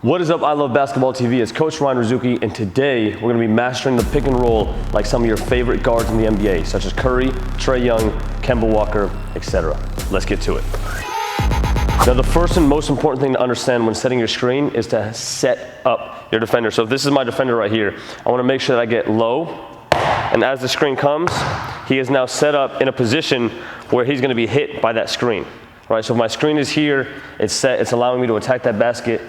What is up, I Love Basketball TV? It's Coach Ryan Rizuki, and today we're going to be mastering the pick and roll like some of your favorite guards in the NBA, such as Curry, Trae Young, Kemba Walker, etc. Let's get to it. Now, the first and most important thing to understand when setting your screen is to set up your defender. So if this is my defender right here, I want to make sure that I get low, and as the screen comes, he is now set up in a position where he's going to be hit by that screen. Right? So if my screen is here, it's set, it's allowing me to attack that basket.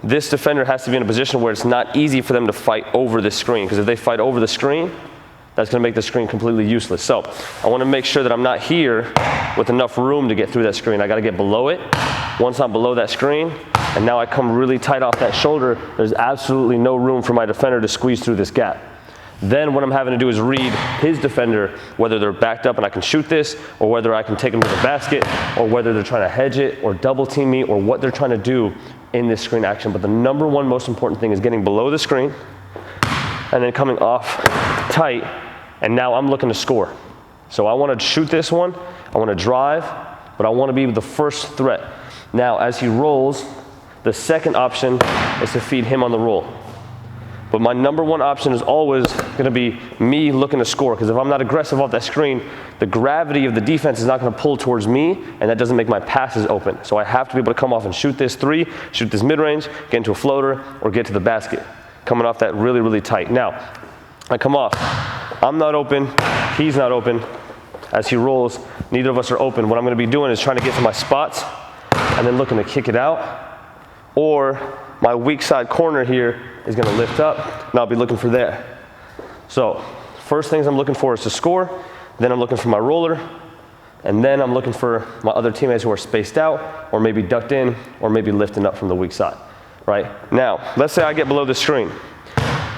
This defender has to be in a position where it's not easy for them to fight over the screen, because if they fight over the screen, that's going to make the screen completely useless. So I want to make sure that I'm not here with enough room to get through that screen. I got to get below it. Once I'm below that screen, and now I come really tight off that shoulder, there's absolutely no room for my defender to squeeze through this gap. Then what I'm having to do is read his defender, whether they're backed up and I can shoot this, or whether I can take them to the basket, or whether they're trying to hedge it, or double team me, or what they're trying to do in this screen action. But the number one most important thing is getting below the screen, and then coming off tight, and now I'm looking to score. So I want to shoot this one, I want to drive, but I want to be the first threat. Now, as he rolls, the second option is to feed him on the roll. But my number one option is always going to be me looking to score, because if I'm not aggressive off that screen, the gravity of the defense is not going to pull towards me, and that doesn't make my passes open. So I have to be able to come off and shoot this three, shoot this mid-range, get into a floater, or get to the basket, coming off that really, really tight. Now, I come off. I'm not open. He's not open. As he rolls, neither of us are open. What I'm going to be doing is trying to get to my spots and then looking to kick it out, or my weak side corner here is going to lift up, and I'll be looking for there. So first things I'm looking for is to score, then I'm looking for my roller, and then I'm looking for my other teammates who are spaced out, or maybe ducked in, or maybe lifting up from the weak side. Right? Now, let's say I get below the screen,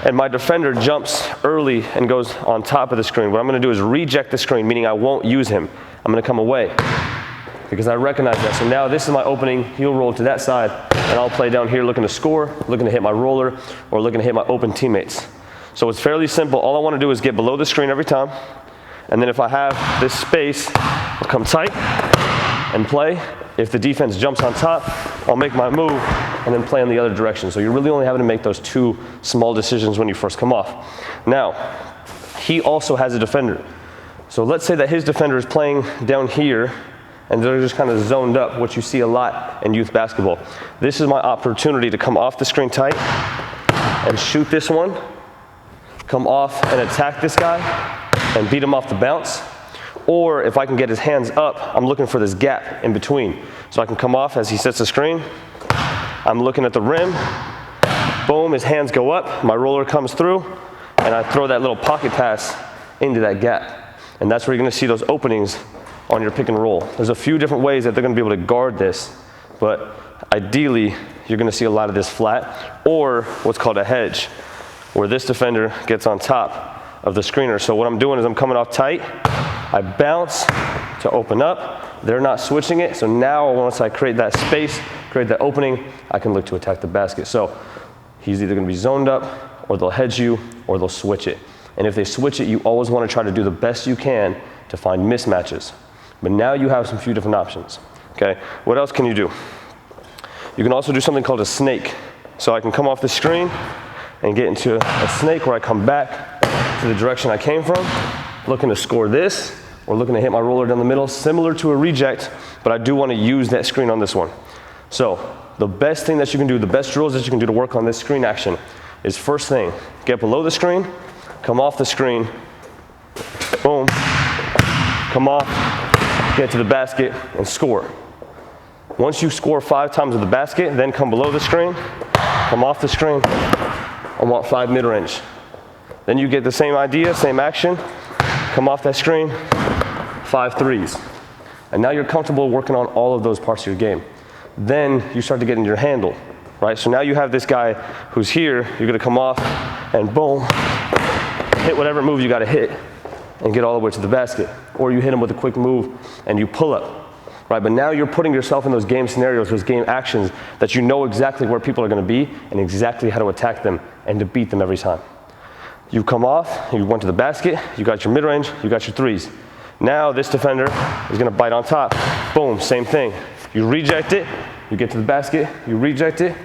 and my defender jumps early and goes on top of the screen. What I'm going to do is reject the screen, meaning I won't use him. I'm going to come away, because I recognize that. So now this is my opening. He'll roll to that side, and I'll play down here looking to score, looking to hit my roller, or looking to hit my open teammates. So it's fairly simple. All I want to do is get below the screen every time, and then if I have this space, I'll come tight and play. If the defense jumps on top, I'll make my move and then play in the other direction. So you're really only having to make those two small decisions when you first come off. Now, he also has a defender. So let's say that his defender is playing down here, and they're just kind of zoned up, which you see a lot in youth basketball. This is my opportunity to come off the screen tight and shoot this one, come off and attack this guy and beat him off the bounce. Or if I can get his hands up, I'm looking for this gap in between. So I can come off as he sets the screen. I'm looking at the rim. Boom, his hands go up, my roller comes through, and I throw that little pocket pass into that gap. And that's where you're gonna see those openings on your pick and roll. There's a few different ways that they're gonna be able to guard this, but ideally, you're gonna see a lot of this flat, or what's called a hedge, where this defender gets on top of the screener. So what I'm doing is I'm coming off tight, I bounce to open up, they're not switching it, so now once I create that space, create that opening, I can look to attack the basket. So he's either gonna be zoned up, or they'll hedge you, or they'll switch it. And if they switch it, you always wanna try to do the best you can to find mismatches. But now you have some few different options, okay? What else can you do? You can also do something called a snake. So I can come off the screen and get into a snake where I come back to the direction I came from, looking to score this, or looking to hit my roller down the middle, similar to a reject, but I do want to use that screen on this one. So the best thing that you can do, the best drills that you can do to work on this screen action is, first thing, get below the screen, come off the screen, boom, come off, get to the basket, and score. Once you score 5 times with the basket, then come below the screen, come off the screen, I want 5 mid-range. Then you get the same idea, same action, come off that screen, 5 threes. And now you're comfortable working on all of those parts of your game. Then you start to get into your handle, right? So now you have this guy who's here, you're gonna come off, and boom, hit whatever move you gotta hit, and get all the way to the basket. Or you hit him with a quick move and you pull up, right? But now you're putting yourself in those game scenarios, those game actions that you know exactly where people are gonna be and exactly how to attack them and to beat them every time. You come off, you went to the basket, you got your mid-range, you got your threes. Now this defender is gonna bite on top. Boom, same thing. You reject it, you get to the basket, you reject it,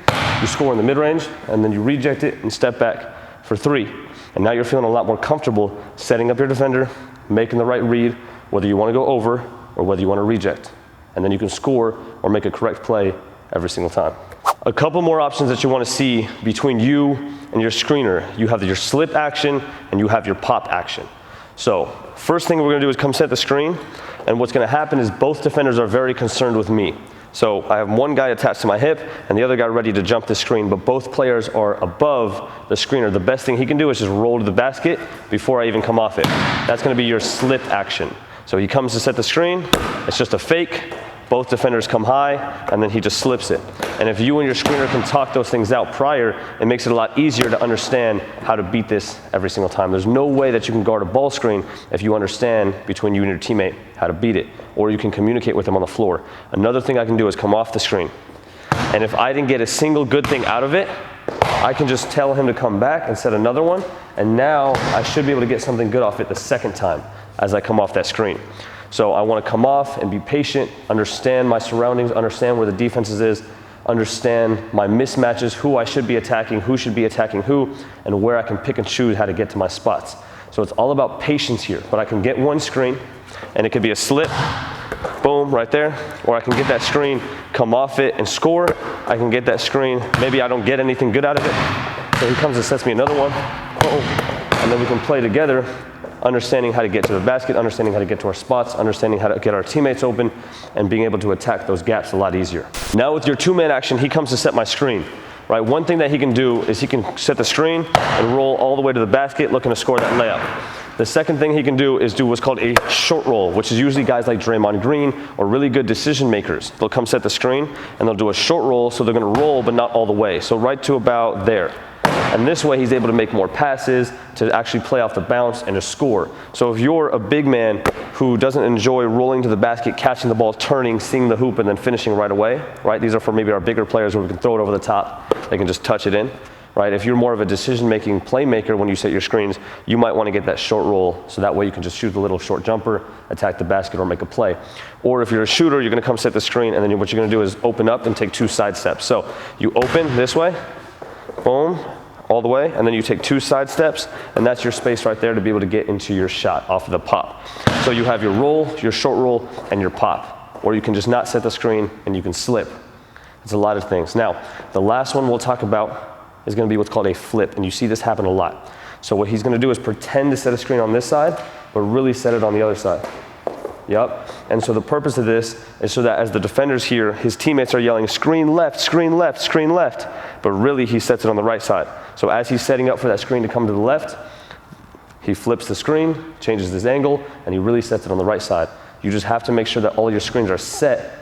you score in the mid-range, and then you reject it and step back for 3. And now you're feeling a lot more comfortable setting up your defender, making the right read, whether you want to go over or whether you want to reject. And then you can score or make a correct play every single time. A couple more options that you want to see between you and your screener. You have your slip action and you have your pop action. So first thing we're going to do is come set the screen, and what's going to happen is both defenders are very concerned with me. So I have one guy attached to my hip and the other guy ready to jump the screen, but both players are above the screener. The best thing he can do is just roll to the basket before I even come off it. That's going to be your slip action. So he comes to set the screen, it's just a fake, both defenders come high, and then he just slips it. And if you and your screener can talk those things out prior, it makes it a lot easier to understand how to beat this every single time. There's no way that you can guard a ball screen if you understand between you and your teammate how to beat it, or you can communicate with them on the floor. Another thing I can do is come off the screen. And if I didn't get a single good thing out of it, I can just tell him to come back and set another one, and now I should be able to get something good off it the second time as I come off that screen. So I want to come off and be patient, understand my surroundings, understand where the defenses is, understand my mismatches, who I should be attacking, who should be attacking who, and where I can pick and choose how to get to my spots. So it's all about patience here, but I can get one screen, and it could be a slip, boom, right there, or I can get that screen, come off it and score. I can get that screen, maybe I don't get anything good out of it, so he comes and sets me another one, and then we can play together, understanding how to get to the basket, understanding how to get to our spots, understanding how to get our teammates open, and being able to attack those gaps a lot easier. Now with your two-man action, he comes to set my screen. Right, one thing that he can do is he can set the screen and roll all the way to the basket looking to score that layup. The second thing he can do is do what's called a short roll, which is usually guys like Draymond Green or really good decision makers. They'll come set the screen and they'll do a short roll, so they're going to roll but not all the way. So right to about there. And this way he's able to make more passes, to actually play off the bounce and to score. So if you're a big man who doesn't enjoy rolling to the basket, catching the ball, turning, seeing the hoop, and then finishing right away, right? These are for maybe our bigger players where we can throw it over the top. They can just touch it in, right? If you're more of a decision-making playmaker when you set your screens, you might want to get that short roll, so that way you can just shoot a little short jumper, attack the basket, or make a play. Or if you're a shooter, you're going to come set the screen, and then what you're going to do is open up and take 2 side steps. So you open this way, boom, all the way, and then you take 2 side steps, and that's your space right there to be able to get into your shot off of the pop. So you have your roll, your short roll, and your pop. Or you can just not set the screen and you can slip. It's a lot of things. Now, the last one we'll talk about is going to be what's called a flip, and you see this happen a lot. So what he's going to do is pretend to set a screen on this side, but really set it on the other side. Yep. And so the purpose of this is so that as the defender's here, his teammates are yelling, screen left, screen left, screen left, but really he sets it on the right side. So as he's setting up for that screen to come to the left, he flips the screen, changes his angle, and he really sets it on the right side. You just have to make sure that all your screens are set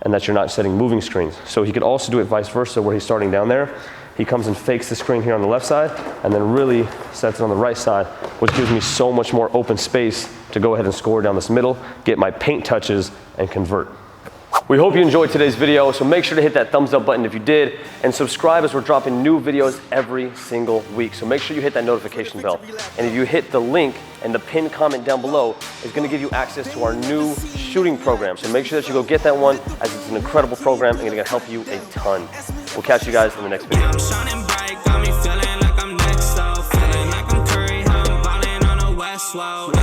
and that you're not setting moving screens. So he could also do it vice versa, where he's starting down there. He comes and fakes the screen here on the left side and then really sets it on the right side, which gives me so much more open space to go ahead and score down this middle, get my paint touches, and convert. We hope you enjoyed today's video, so make sure to hit that thumbs up button if you did, and subscribe as we're dropping new videos every single week. So make sure you hit that notification bell. And if you hit the link and the pinned comment down below, it's gonna give you access to our new shooting program. So make sure that you go get that one, as it's an incredible program and it's gonna help you a ton. We'll catch you guys in the next video. I'm shining bright, got me feeling like I'm next up, feeling like I'm Curry, how I'm balling on a West Wall.